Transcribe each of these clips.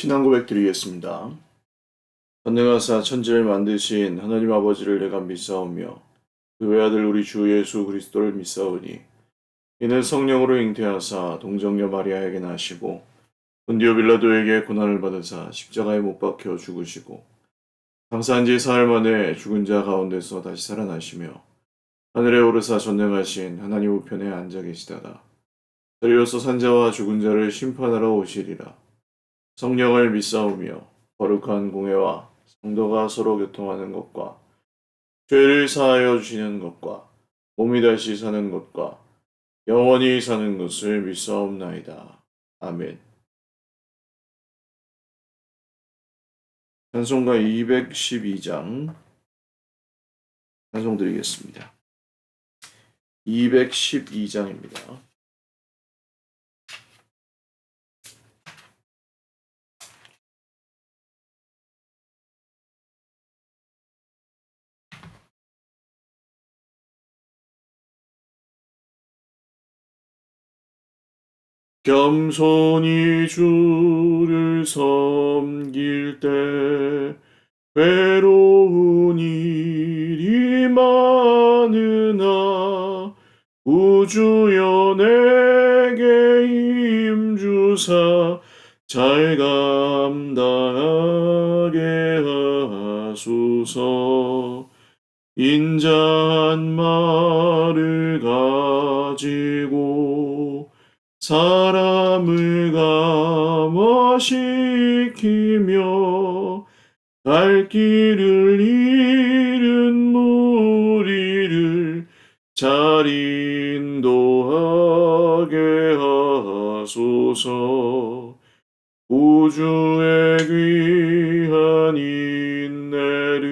신앙 고백 드리겠습니다. 전능하사 천지를 만드신 하나님 아버지를 내가 믿사오며 그 외아들 우리 주 예수 그리스도를 믿사오니 이는 성령으로 잉태하사 동정녀 마리아에게 나시고 본디오 빌라도에게 고난을 받으사 십자가에 못 박혀 죽으시고 장사한 지 사흘 만에 죽은 자 가운데서 다시 살아나시며 하늘에 오르사 전능하신 하나님 우편에 앉아 계시다가 저리로서 산자와 죽은 자를 심판하러 오시리라. 성령을 믿사오며 거룩한 공회와 성도가 서로 교통하는 것과 죄를 사하여 주시는 것과 몸이 다시 사는 것과 영원히 사는 것을 믿사옵나이다. 아멘. 찬송가 212장 찬송 드리겠습니다. 212장입니다. 겸손히 주를 섬길 때 외로운 일이 많으나 우주여 내게 힘주사 잘 감당하게 하소서. 인자한 말을 가지고 사람을 감화시키며 갈 길을 잃은 무리를 잘 인도하게 하소서. 우주의 귀한 인내를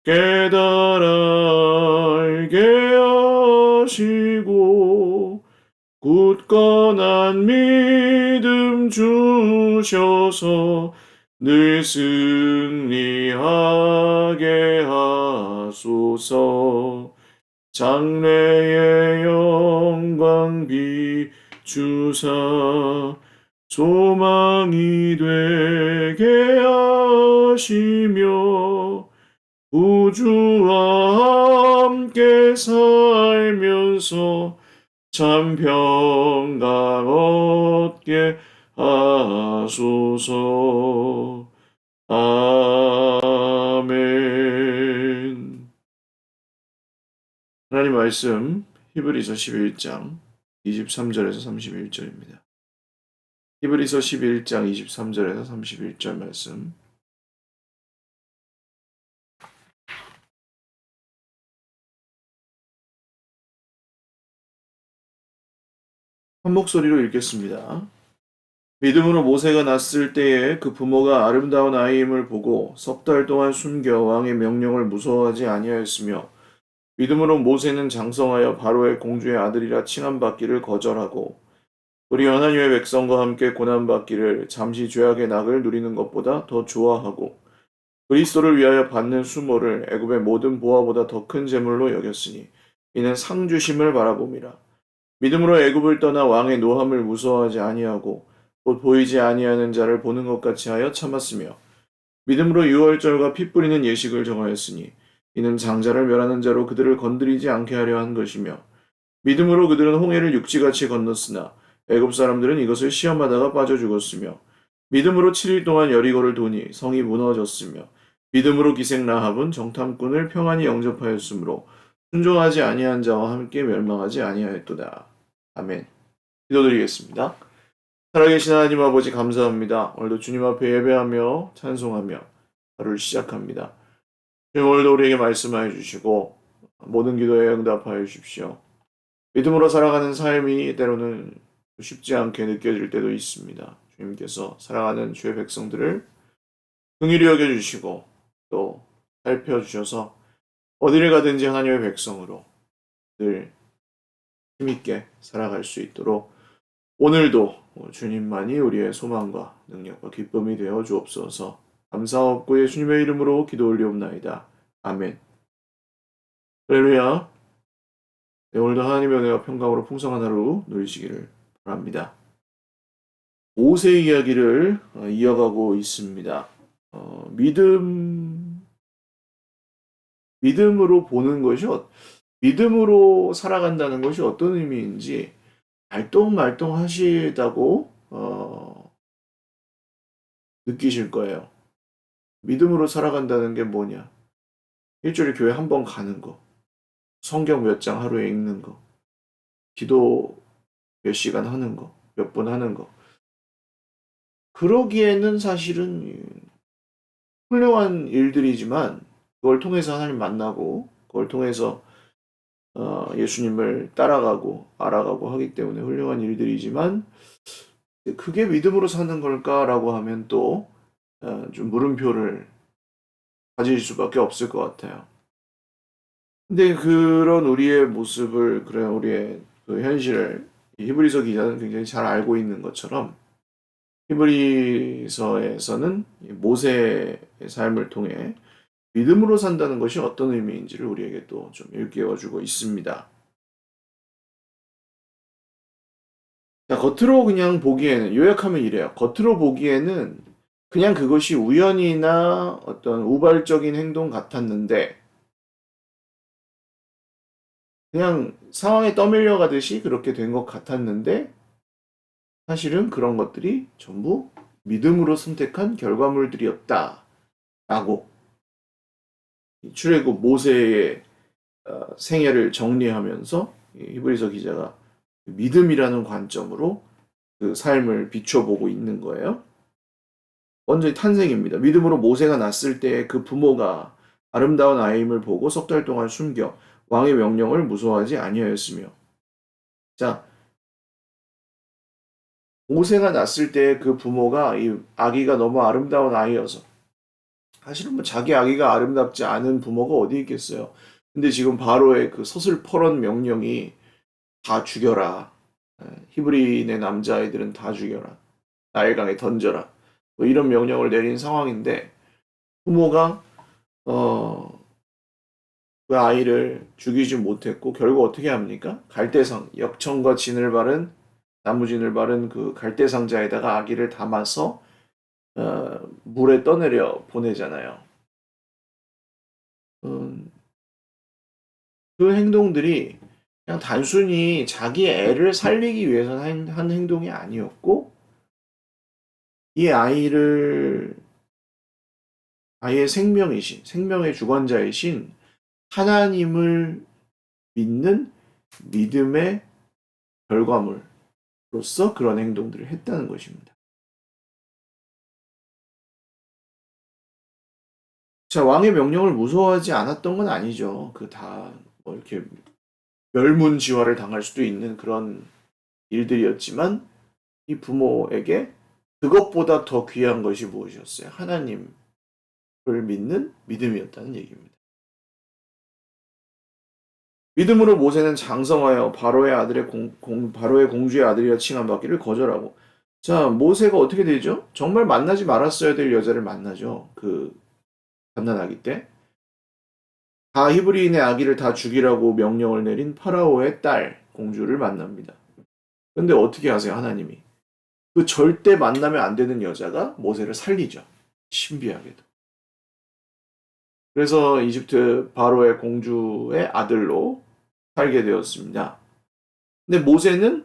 깨달아 알게 하시고 굳건한 믿음 주셔서 늘 승리하게 하소서. 장래의 영광 비추사 소망이 되게 하시며 우주와 함께 살면서 참 평강 얻게 하소서. 아멘. 하나님 말씀 히브리서 11장 23절에서 31절입니다. 히브리서 11장 23절에서 31절 말씀 한 목소리로 읽겠습니다. 믿음으로 모세가 났을 때에 그 부모가 아름다운 아이임을 보고 석 달 동안 숨겨 왕의 명령을 무서워하지 아니하였으며 믿음으로 모세는 장성하여 바로의 공주의 아들이라 칭함받기를 거절하고 우리 하나님의 백성과 함께 고난받기를 잠시 죄악의 낙을 누리는 것보다 더 좋아하고 그리스도를 위하여 받는 수모를 애굽의 모든 보화보다 더 큰 재물로 여겼으니 이는 상 주심을 바라봄이라. 믿음으로 애굽을 떠나 왕의 노함을 무서워하지 아니하고 곧 보이지 아니하는 자를 보는 것 같이 하여 참았으며 믿음으로 유월절과 피 뿌리는 예식을 정하였으니 이는 장자를 멸하는 자로 그들을 건드리지 않게 하려 한 것이며 믿음으로 그들은 홍해를 육지같이 건넜으나 애굽 사람들은 이것을 시험하다가 빠져 죽었으며 믿음으로 7일 동안 여리고를 도니 성이 무너졌으며 믿음으로 기생 라합은 정탐꾼을 평안히 영접하였으므로 순종하지 아니한 자와 함께 멸망하지 아니하였도다. 아멘. 기도드리겠습니다. 살아계신 하나님 아버지 감사합니다. 오늘도 주님 앞에 예배하며 찬송하며 하루를 시작합니다. 주님 오늘도 우리에게 말씀하여 주시고 모든 기도에 응답하여 주십시오. 믿음으로 살아가는 삶이 때로는 쉽지 않게 느껴질 때도 있습니다. 주님께서 사랑하는 주의 백성들을 긍휼히 여겨주시고 또 살펴주셔서 어디를 가든지 하나님의 백성으로 늘 힘있게 살아갈 수 있도록 오늘도 주님만이 우리의 소망과 능력과 기쁨이 되어 주옵소서. 감사하옵고 예수님의 이름으로 기도 올리옵나이다. 아멘. 할렐루야. 네, 오늘도 하나님의 은혜와 평강으로 풍성한 하루 누리시기를 바랍니다. 모세 이야기를 이어가고 있습니다. 믿음으로 보는 것이, 믿음으로 살아간다는 것이 어떤 의미인지 알똥말똥 하시다고 느끼실 거예요. 믿음으로 살아간다는 게 뭐냐? 일주일에 교회 한 번 가는 거, 성경 몇 장 하루에 읽는 거, 기도 몇 시간 하는 거, 몇 분 하는 거. 그러기에는 사실은 훌륭한 일들이지만 그걸 통해서 하나님 만나고 그걸 통해서 예수님을 따라가고 알아가고 하기 때문에 훌륭한 일들이지만 그게 믿음으로 사는 걸까라고 하면 또 좀 물음표를 가질 수밖에 없을 것 같아요. 근데 그런 우리의 모습을, 그런 우리의 그 현실을 이 히브리서 기자는 굉장히 잘 알고 있는 것처럼 히브리서에서는 모세의 삶을 통해 믿음으로 산다는 것이 어떤 의미인지를 우리에게 또 좀 일깨워주고 있습니다. 자, 겉으로 그냥 보기에는, 요약하면 이래요. 겉으로 보기에는 그냥 그것이 우연이나 어떤 우발적인 행동 같았는데, 그냥 상황에 떠밀려 가듯이 그렇게 된 것 같았는데, 사실은 그런 것들이 전부 믿음으로 선택한 결과물들이었다. 라고 출애굽 모세의 생애를 정리하면서 히브리서 기자가 믿음이라는 관점으로 그 삶을 비춰보고 있는 거예요. 먼저 탄생입니다. 믿음으로 모세가 낳았을 때 그 부모가 아름다운 아이임을 보고 석 달 동안 숨겨 왕의 명령을 무서워하지 아니하였으며. 자, 모세가 낳았을 때 그 부모가 이 아기가 너무 아름다운 아이여서, 사실은 뭐 자기 아기가 아름답지 않은 부모가 어디 있겠어요. 근데 지금 바로의 그 서슬퍼런 명령이 다 죽여라. 히브리인의 남자아이들은 다 죽여라. 나일강에 던져라. 뭐 이런 명령을 내린 상황인데 부모가 어, 그 아이를 죽이지 못했고 결국 어떻게 합니까? 갈대상, 역청과 진을 바른 나무진을 바른 그 갈대상자에다가 아기를 담아서 물에 떠내려 보내잖아요. 음, 그 행동들이 그냥 단순히 자기 애를 살리기 위해서 한 행동이 아니었고 이 아이의 생명의 주관자이신 하나님을 믿는 믿음의 결과물로서 그런 행동들을 했다는 것입니다. 자, 왕의 명령을 무서워하지 않았던 건 아니죠. 그 다 뭐 이렇게 멸문지화를 당할 수도 있는 그런 일들이었지만 이 부모에게 그것보다 더 귀한 것이 무엇이었어요? 하나님을 믿는 믿음이었다는 얘기입니다. 믿음으로 모세는 장성하여 바로의 공주의 아들이라 칭함받기를 거절하고. 자, 모세가 어떻게 되죠? 정말 만나지 말았어야 될 여자를 만나죠. 그 갓난아기 때. 다 히브리인의 아기를 다 죽이라고 명령을 내린 파라오의 딸 공주를 만납니다. 근데 어떻게 하세요, 하나님이? 그 절대 만나면 안 되는 여자가 모세를 살리죠. 신비하게도. 그래서 이집트 바로의 공주의 아들로 살게 되었습니다. 근데 모세는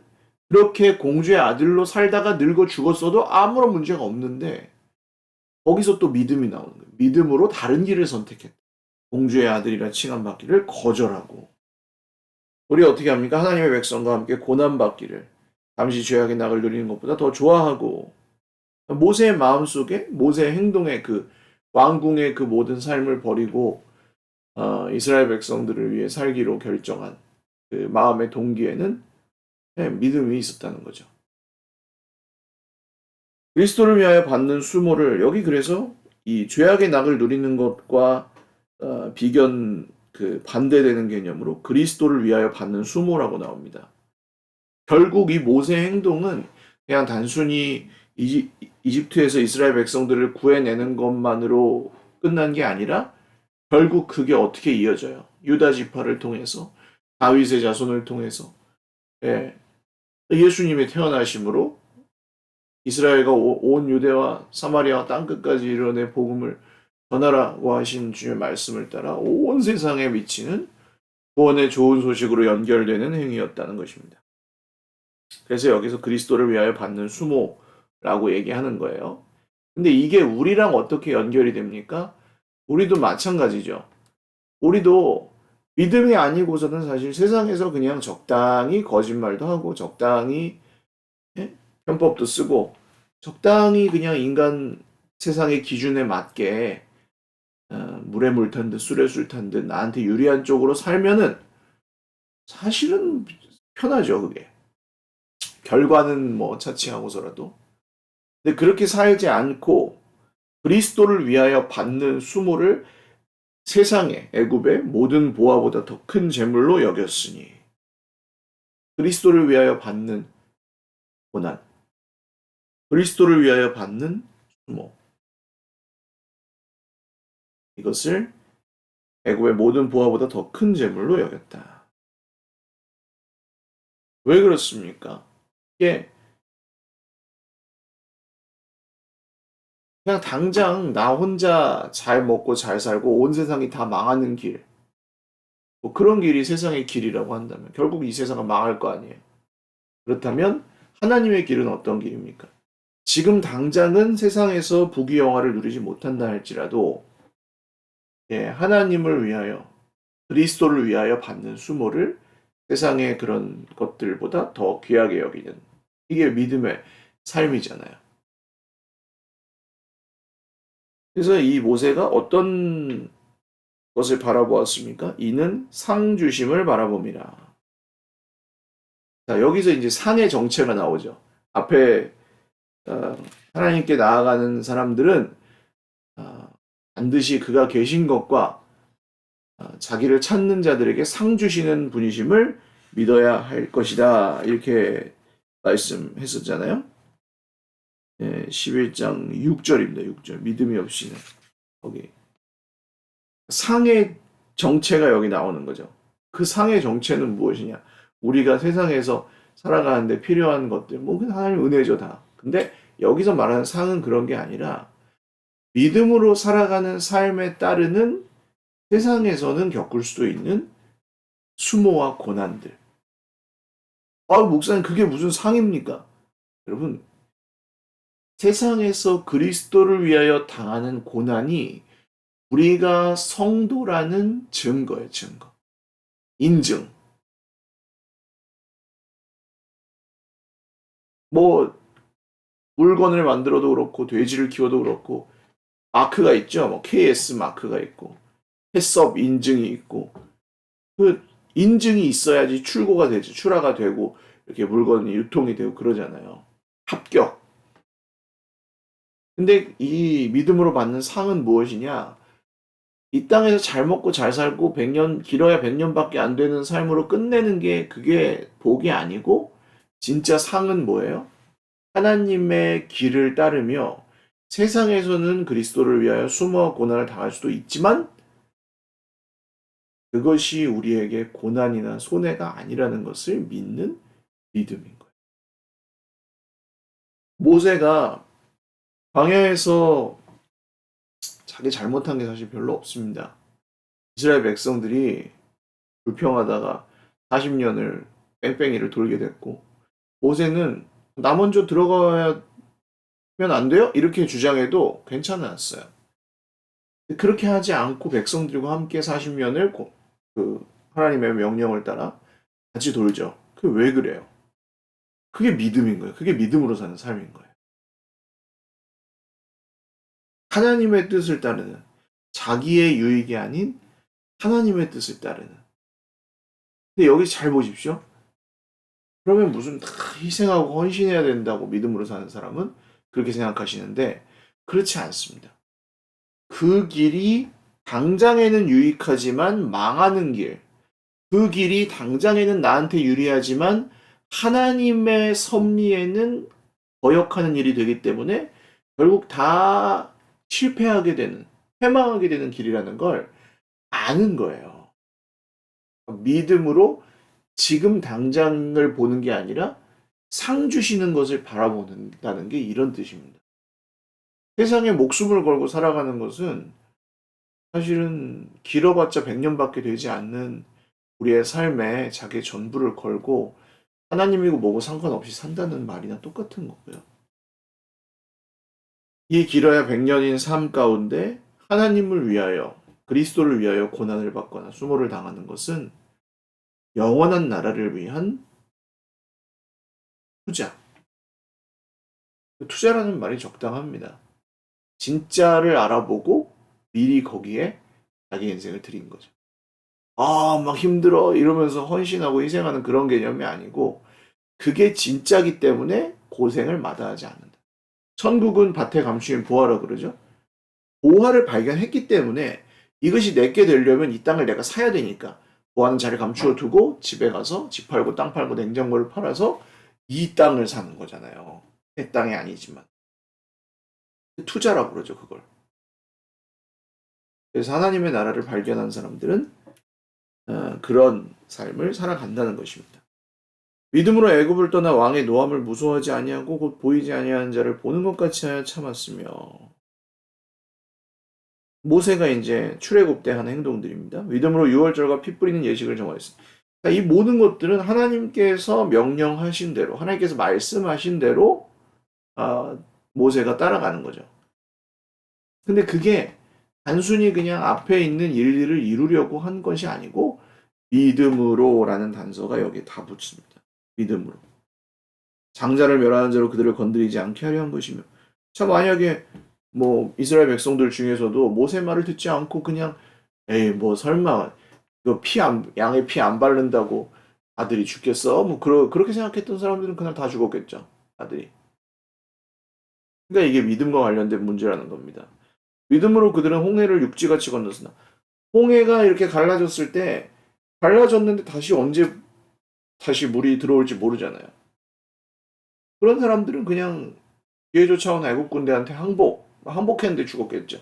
그렇게 공주의 아들로 살다가 늙어 죽었어도 아무런 문제가 없는데 거기서 또 믿음이 나오는 거예요. 믿음으로 다른 길을 선택했다. 공주의 아들이라 칭함받기를 거절하고 우리 어떻게 합니까? 하나님의 백성과 함께 고난받기를 잠시 죄악의 낙을 누리는 것보다 더 좋아하고 모세의 마음속에 모세의 행동에 그 왕궁의 그 모든 삶을 버리고 이스라엘 백성들을 위해 살기로 결정한 그 마음의 동기에는 믿음이 있었다는 거죠. 그리스도를 위하여 받는 수모를 여기 그래서 이 죄악의 낙을 누리는 것과 비견 그 반대되는 개념으로 그리스도를 위하여 받는 수모라고 나옵니다. 결국 이 모세의 행동은 그냥 단순히 이집트에서 이스라엘 백성들을 구해내는 것만으로 끝난 게 아니라 결국 그게 어떻게 이어져요? 유다 지파를 통해서 다윗의 자손을 통해서 예수님의 태어나심으로 이스라엘과 온 유대와 사마리아와 땅끝까지 이르러 복음을 전하라고 하신 주의 말씀을 따라 온 세상에 미치는 구원의 좋은 소식으로 연결되는 행위였다는 것입니다. 그래서 여기서 그리스도를 위하여 받는 수모라고 얘기하는 거예요. 근데 이게 우리랑 어떻게 연결이 됩니까? 우리도 마찬가지죠. 우리도 믿음이 아니고서는 사실 세상에서 그냥 적당히 거짓말도 하고 적당히 편법도 쓰고 적당히 그냥 인간 세상의 기준에 맞게 물에 물 탄 듯 술에 술 탄 듯 나한테 유리한 쪽으로 살면은 사실은 편하죠, 그게. 결과는 뭐 차치하고서라도. 근데 그렇게 살지 않고 그리스도를 위하여 받는 수모를 세상의 애굽의 모든 보화보다 더 큰 재물로 여겼으니 그리스도를 위하여 받는 고난, 그리스도를 위하여 받는 수모 이것을 애굽의 모든 보화보다 더 큰 재물로 여겼다. 왜 그렇습니까? 이게 그냥 당장 나 혼자 잘 먹고 잘 살고 온 세상이 다 망하는 길, 뭐 그런 길이 세상의 길이라고 한다면 결국 이 세상은 망할 거 아니에요. 그렇다면 하나님의 길은 어떤 길입니까? 지금 당장은 세상에서 부귀영화를 누리지 못한다 할지라도 하나님을 위하여 그리스도를 위하여 받는 수모를 세상의 그런 것들보다 더 귀하게 여기는 이게 믿음의 삶이잖아요. 그래서 이 모세가 어떤 것을 바라보았습니까? 이는 상 주심을 바라봅니다. 자, 여기서 이제 상의 정체가 나오죠. 앞에 어, 하나님께 나아가는 사람들은 반드시 그가 계신 것과 자기를 찾는 자들에게 상 주시는 분이심을 믿어야 할 것이다. 이렇게 말씀했었잖아요. 11장 6절입니다. 6절. 믿음이 없이는 거기 상의 정체가 여기 나오는 거죠. 그 상의 정체는 무엇이냐? 우리가 세상에서 살아가는데 필요한 것들, 뭐 하나님 은혜죠 다. 근데 여기서 말하는 상은 그런 게 아니라 믿음으로 살아가는 삶에 따르는 세상에서는 겪을 수도 있는 수모와 고난들. 목사님 그게 무슨 상입니까? 여러분, 세상에서 그리스도를 위하여 당하는 고난이 우리가 성도라는 증거예요, 증거. 인증. 뭐, 물건을 만들어도 그렇고, 돼지를 키워도 그렇고, 마크가 있죠. 뭐, KS 마크가 있고, 해썹 인증이 있고, 그 인증이 있어야지 출고가 되죠. 출하가 되고, 이렇게 물건이 유통이 되고 그러잖아요. 합격. 근데 이 믿음으로 받는 상은 무엇이냐? 이 땅에서 잘 먹고 잘 살고 100년, 길어야 100년밖에 안 되는 삶으로 끝내는 게 그게 복이 아니고, 진짜 상은 뭐예요? 하나님의 길을 따르며 세상에서는 그리스도를 위하여 수모와 고난을 당할 수도 있지만 그것이 우리에게 고난이나 손해가 아니라는 것을 믿는 믿음인 거예요. 모세가 광야에서 자기 잘못한 게 사실 별로 없습니다. 이스라엘 백성들이 불평하다가 40년을 뺑뺑이를 돌게 됐고 모세는 나 먼저 들어가면 안 돼요? 이렇게 주장해도 괜찮았어요. 그렇게 하지 않고 백성들과 함께 40년을 그 하나님의 명령을 따라 같이 돌죠. 그게 왜 그래요? 그게 믿음인 거예요. 그게 믿음으로 사는 삶인 거예요. 하나님의 뜻을 따르는 자기의 유익이 아닌 하나님의 뜻을 따르는. 근데 여기 잘 보십시오. 그러면 무슨 다 희생하고 헌신해야 된다고 믿음으로 사는 사람은 그렇게 생각하시는데 그렇지 않습니다. 그 길이 당장에는 유익하지만 망하는 길. 그 길이 당장에는 나한테 유리하지만 하나님의 섭리에는 거역하는 일이 되기 때문에 결국 다 실패하게 되는, 패망하게 되는 길이라는 걸 아는 거예요. 믿음으로 지금 당장을 보는 게 아니라 상 주시는 것을 바라본다는 게 이런 뜻입니다. 세상에 목숨을 걸고 살아가는 것은 사실은 길어봤자 100년밖에 되지 않는 우리의 삶에 자기의 전부를 걸고 하나님이고 뭐고 상관없이 산다는 말이나 똑같은 거고요. 이 길어야 100년인 삶 가운데 하나님을 위하여 그리스도를 위하여 고난을 받거나 수모를 당하는 것은 영원한 나라를 위한 투자. 투자라는 말이 적당합니다. 진짜를 알아보고 미리 거기에 자기 인생을 드린 거죠. 막 힘들어 이러면서 헌신하고 희생하는 그런 개념이 아니고 그게 진짜기 때문에 고생을 마다하지 않는다. 천국은 밭에 감추인 보화라 그러죠. 보화를 발견했기 때문에 이것이 내게 되려면 이 땅을 내가 사야 되니까 보화는 잘 감추어 두고 집에 가서 집 팔고 땅 팔고 냉장고를 팔아서 이 땅을 사는 거잖아요. 내 땅이 아니지만. 투자라고 그러죠, 그걸. 그래서 하나님의 나라를 발견한 사람들은 그런 삶을 살아간다는 것입니다. 믿음으로 애굽을 떠나 왕의 노함을 무서워하지 아니하고 곧 보이지 아니하는 자를 보는 것 같이 하여 참았으며. 모세가 이제 출애굽 때 하는 행동들입니다. 믿음으로 유월절과 피 뿌리는 예식을 정하였습니다. 이 모든 것들은 하나님께서 명령하신 대로, 하나님께서 말씀하신 대로 모세가 따라가는 거죠. 근데 그게 단순히 그냥 앞에 있는 일들을 이루려고 한 것이 아니고 믿음으로라는 단서가 여기에 다 붙습니다. 믿음으로. 장자를 멸하는 자로 그들을 건드리지 않게 하려 한 것이며. 자, 만약에 뭐 이스라엘 백성들 중에서도 모세 말을 듣지 않고 그냥 에이 뭐 설마 이거 양의 피 안 바른다고 아들이 죽겠어? 뭐 그렇게 생각했던 사람들은 그냥 다 죽었겠죠. 아들이. 그러니까 이게 믿음과 관련된 문제라는 겁니다. 믿음으로 그들은 홍해를 육지같이 건넜으나 홍해가 이렇게 갈라졌을 때 갈라졌는데 언제 다시 물이 들어올지 모르잖아요. 그런 사람들은 그냥 뒤에 쫓아온 애국 군대한테 항복했는데 죽었겠죠.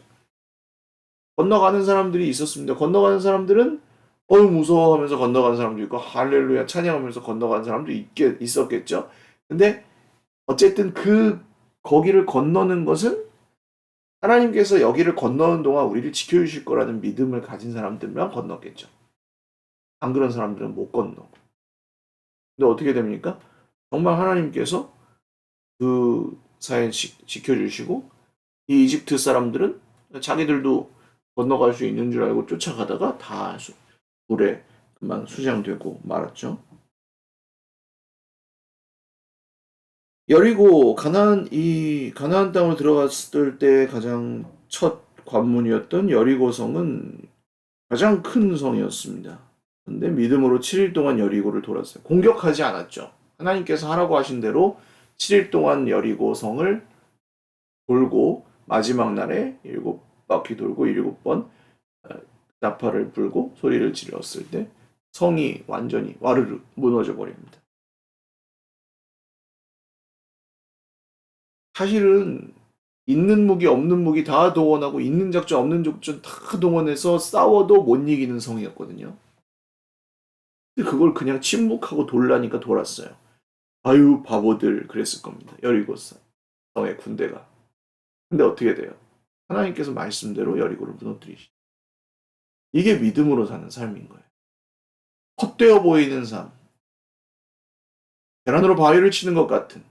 건너가는 사람들이 있었습니다. 건너가는 사람들은 무서워하면서 건너가는 사람도 있고 할렐루야 찬양하면서 건너가는 사람도 있었겠죠. 근데 어쨌든 거기를 건너는 것은 하나님께서 여기를 건너는 동안 우리를 지켜주실 거라는 믿음을 가진 사람들만 건넜겠죠. 안 그런 사람들은 못 건너고. 근데 어떻게 됩니까? 정말 하나님께서 그 사회 지켜주시고 이 이집트 사람들은 자기들도 건너갈 수 있는 줄 알고 쫓아가다가 다 물에 그만 수장되고 말았죠. 여리고 가나안 땅으로 들어갔을 때 가장 첫 관문이었던 여리고성은 가장 큰 성이었습니다. 근데 믿음으로 7일 동안 여리고를 돌았어요. 공격하지 않았죠. 하나님께서 하라고 하신 대로 7일 동안 여리고성을 돌고 마지막 날에 7바퀴 돌고 7번 나팔을 불고 소리를 질렀을 때 성이 완전히 와르르 무너져 버립니다. 사실은 있는 무기 없는 무기 다 동원하고 있는 작전 없는 작전 다 동원해서 싸워도 못 이기는 성이었거든요. 근데 그걸 그냥 침묵하고 돌라니까 돌았어요. 아유 바보들 그랬을 겁니다. 17성의 군대가. 근데 어떻게 돼요? 하나님께서 말씀대로 여리고를 무너뜨리시. 이게 믿음으로 사는 삶인 거예요. 헛되어 보이는 삶. 계란으로 바위를 치는 것 같은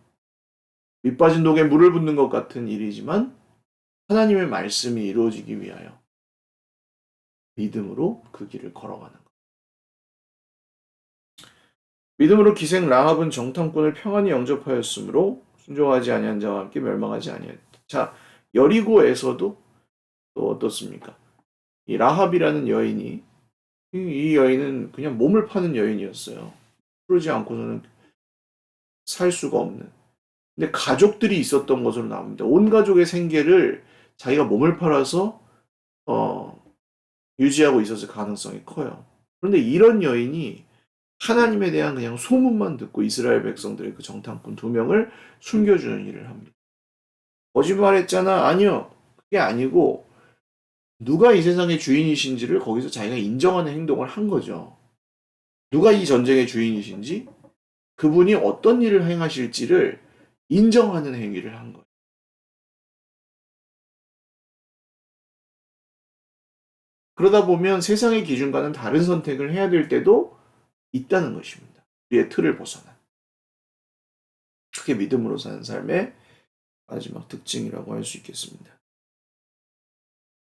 밑빠진 독에 물을 붓는 것 같은 일이지만 하나님의 말씀이 이루어지기 위하여 믿음으로 그 길을 걸어가는 것. 믿음으로 기생 라합은 정탐꾼을 평안히 영접하였으므로 순종하지 아니한 자와 함께 멸망하지 아니하였다. 자, 여리고에서도 또 어떻습니까? 이 라합이라는 여인이 이 여인은 그냥 몸을 파는 여인이었어요. 그러지 않고서는 살 수가 없는. 근데 가족들이 있었던 것으로 나옵니다. 온 가족의 생계를 자기가 몸을 팔아서 유지하고 있었을 가능성이 커요. 그런데 이런 여인이 하나님에 대한 그냥 소문만 듣고 이스라엘 백성들의 그 정탐꾼 2명을 숨겨주는 일을 합니다. 거짓말했잖아. 아니요. 그게 아니고 누가 이 세상의 주인이신지를 거기서 자기가 인정하는 행동을 한 거죠. 누가 이 전쟁의 주인이신지 그분이 어떤 일을 행하실지를 인정하는 행위를 한 거예요. 그러다 보면 세상의 기준과는 다른 선택을 해야 될 때도 있다는 것입니다. 우리의 틀을 벗어난. 그게 믿음으로 사는 삶의 마지막 특징이라고 할 수 있겠습니다.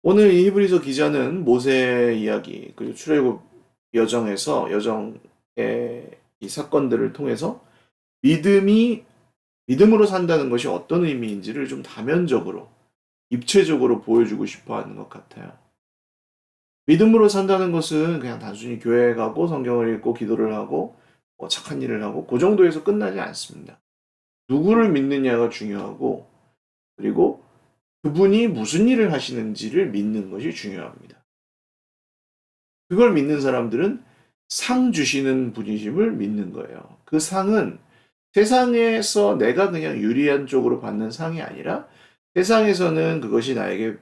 오늘 이 히브리서 기자는 모세 이야기 그리고 출애굽 여정의 이 사건들을 통해서 믿음으로 산다는 것이 어떤 의미인지를 좀 다면적으로 입체적으로 보여주고 싶어 하는 것 같아요. 믿음으로 산다는 것은 그냥 단순히 교회에 가고 성경을 읽고 기도를 하고 뭐 착한 일을 하고 그 정도에서 끝나지 않습니다. 누구를 믿느냐가 중요하고 그리고 그분이 무슨 일을 하시는지를 믿는 것이 중요합니다. 그걸 믿는 사람들은 상 주시는 분이심을 믿는 거예요. 그 상은 세상에서 내가 그냥 유리한 쪽으로 받는 상이 아니라 세상에서는 그것이 나에게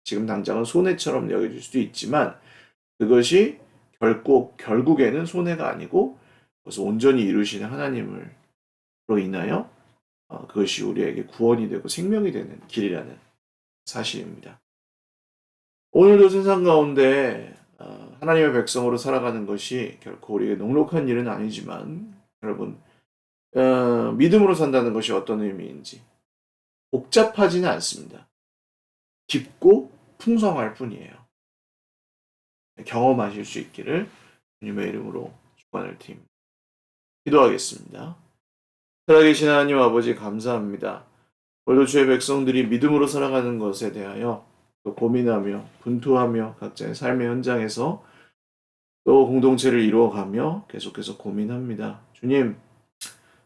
지금 당장은 손해처럼 여겨질 수도 있지만 그것이 결국에는 손해가 아니고 그것을 온전히 이루시는 하나님으로 인하여 그것이 우리에게 구원이 되고 생명이 되는 길이라는 사실입니다. 오늘도 세상 가운데 하나님의 백성으로 살아가는 것이 결코 우리에게 녹록한 일은 아니지만 여러분 믿음으로 산다는 것이 어떤 의미인지 복잡하지는 않습니다. 깊고 풍성할 뿐이에요. 경험하실 수 있기를 주님의 이름으로 축원을 드립니다. 기도하겠습니다. 살아계신 하나님 아버지 감사합니다. 오늘도 주의 백성들이 믿음으로 살아가는 것에 대하여 또 고민하며 분투하며 각자의 삶의 현장에서 또 공동체를 이루어가며 계속해서 고민합니다. 주님,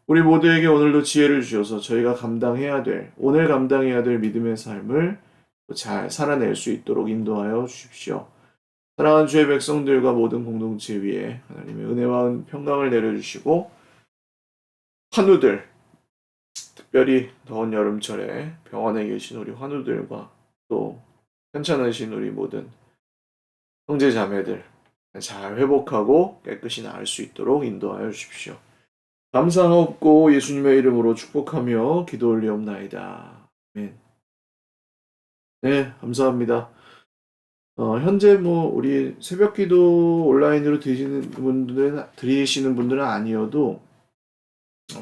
우리 모두에게 오늘도 지혜를 주셔서 저희가 오늘 감당해야 될 믿음의 삶을 잘 살아낼 수 있도록 인도하여 주십시오. 사랑하는 주의 백성들과 모든 공동체 위에 하나님의 은혜와 평강을 내려주시고 환우들, 특별히 더운 여름철에 병원에 계신 우리 환우들과 또 편찮으신 우리 모든 형제 자매들 잘 회복하고 깨끗이 나을 수 있도록 인도하여 주십시오. 감사하옵고 예수님의 이름으로 축복하며 기도 올리옵나이다. 아멘. 네, 감사합니다. 현재 우리 새벽 기도 온라인으로 드리시는 분들은 아니어도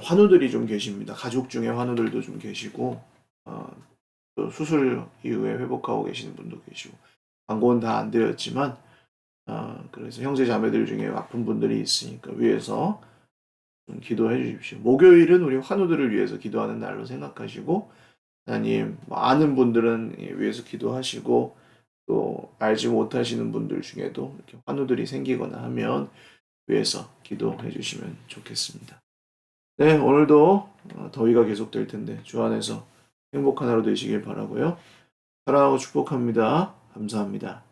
환우들이 좀 계십니다. 가족 중에 환우들도 좀 계시고, 또 수술 이후에 회복하고 계시는 분도 계시고, 광고는 다 안 드렸지만, 그래서 형제 자매들 중에 아픈 분들이 있으니까 위해서 좀 기도해 주십시오. 목요일은 우리 환우들을 위해서 기도하는 날로 생각하시고, 하나님, 아는 분들은 위해서 기도하시고, 또 알지 못하시는 분들 중에도 이렇게 환우들이 생기거나 하면 위해서 기도해 주시면 좋겠습니다. 네, 오늘도 더위가 계속될 텐데 주 안에서 행복한 하루 되시길 바라고요. 사랑하고 축복합니다. 감사합니다.